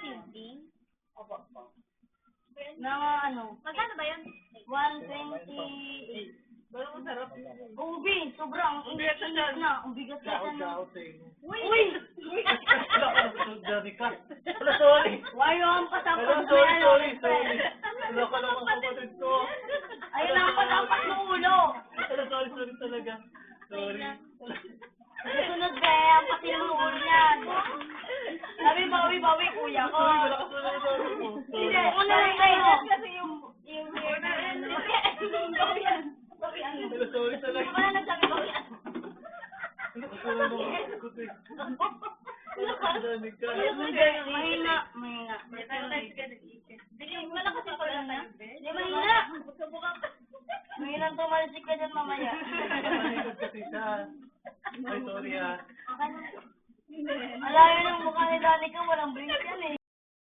building? Opo. Na ano? Magkano ba yun? 128. Parang masarap. Ubi, sobrang init na. Ang bigat na yan. Uy! Janica. Wala, sorry. Why ang patampas mo Sorry, yan? sorry, sorry. Wala ka naman kapatid ko. Ayun ang patampas ng ulo. Wala, sorry, sorry talaga. Sorry. Susunod ba, ang pati ng ulo niyan. Sabi, bawi, kuya ko. Sorry, wala ka sorry, sorry mo. Hindi, Sorry. una lang kayo. Kasi yung bawian. Wala, sorry talaga. Wala nagsabi ko yan. Wala naman ako eh. Janica. Mahina. Malakas yung pala tayo, be. Hindi, mahina. Mahina tumalsik ka dyan mamaya. Malikot kasi siya. Ay, sorry ah. Alayo ng mukha ni Danica, walang brains yan eh.